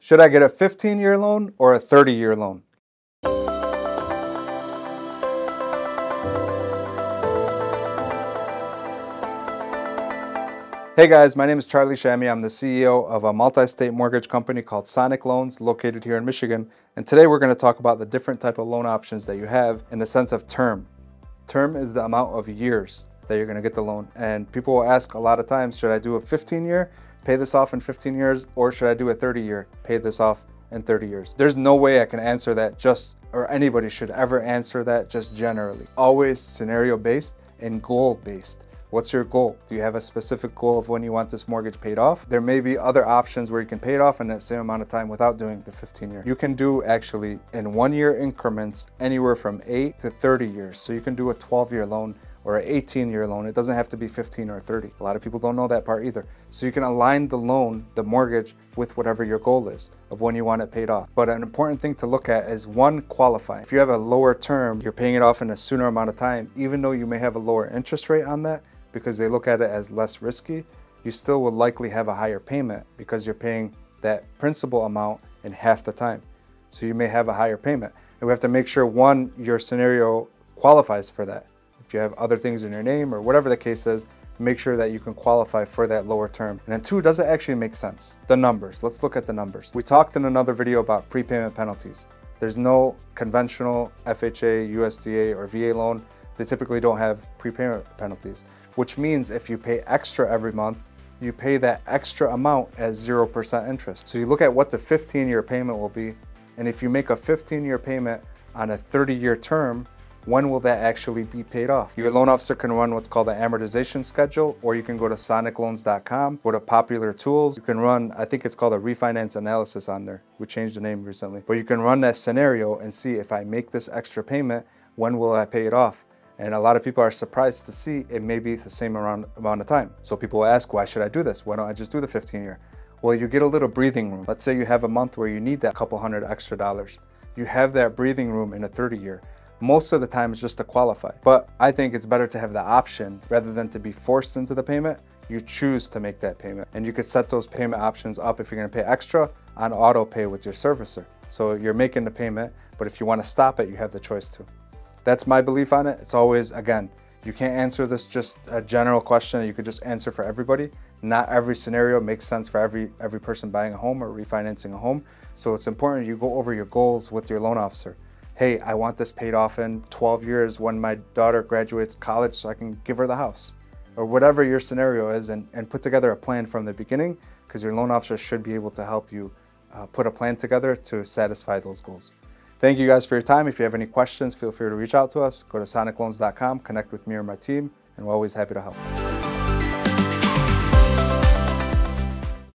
Should I get a 15-year loan or a 30-year loan? Hey guys, my name is Charlie Shammy. I'm the CEO of a multi-state mortgage company called Sonic Loans located here in Michigan. And today we're going to talk about the different type of loan options that you have in the sense of term. Term is the amount of years that you're going to get the loan. And people will ask a lot of times, should I do a 15-year, pay this off in 15 years, or should I do a 30-year, pay this off in 30 years? There's no way I can answer that or anybody should ever answer that just generally. Always scenario-based and goal-based. What's your goal? Do you have a specific goal of when you want this mortgage paid off? There may be other options where you can pay it off in that same amount of time without doing the 15-year. You can do actually in 1-year increments anywhere from 8 to 30 years. So you can do a 12-year loan or an 18-year loan. It doesn't have to be 15 or 30. A lot of people don't know that part either. So you can align the loan, the mortgage, with whatever your goal is of when you want it paid off. But an important thing to look at is one, qualifying. If you have a lower term, you're paying it off in a sooner amount of time, even though you may have a lower interest rate on that, because they look at it as less risky, you still will likely have a higher payment because you're paying that principal amount in half the time. So you may have a higher payment. And we have to make sure, one, your scenario qualifies for that. If you have other things in your name or whatever the case is, make sure that you can qualify for that lower term. And then two, does it actually make sense? The numbers, let's look at the numbers. We talked in another video about prepayment penalties. There's no conventional FHA, USDA, or VA loan. They typically don't have prepayment penalties, which means if you pay extra every month, you pay that extra amount as 0% interest. So you look at what the 15-year payment will be, and if you make a 15-year payment on a 30-year term, when will that actually be paid off? Your loan officer can run what's called an amortization schedule, or you can go to sonicloans.com, go to popular tools. You can run, I think it's called a refinance analysis on there. We changed the name recently. But you can run that scenario and see, if I make this extra payment, when will I pay it off? And a lot of people are surprised to see it may be the same amount of time. So people will ask, why should I do this? Why don't I just do the 15-year? Well, you get a little breathing room. Let's say you have a month where you need that couple $100 extra. You have that breathing room in a 30-year. Most of the time it's just to qualify. But I think it's better to have the option rather than to be forced into the payment. You choose to make that payment. And you could set those payment options up if you're gonna pay extra on auto pay with your servicer. So you're making the payment, but if you wanna stop it, you have the choice to. That's my belief on it. It's always, again, you can't answer this just a general question. You could just answer for everybody. Not every scenario makes sense for every person buying a home or refinancing a home. So it's important you go over your goals with your loan officer. Hey, I want this paid off in 12 years when my daughter graduates college so I can give her the house. Or whatever your scenario is, and put together a plan from the beginning, because your loan officer should be able to help you put a plan together to satisfy those goals. Thank you guys for your time. If you have any questions, feel free to reach out to us. Go to sonicloans.com, connect with me or my team, and we're always happy to help.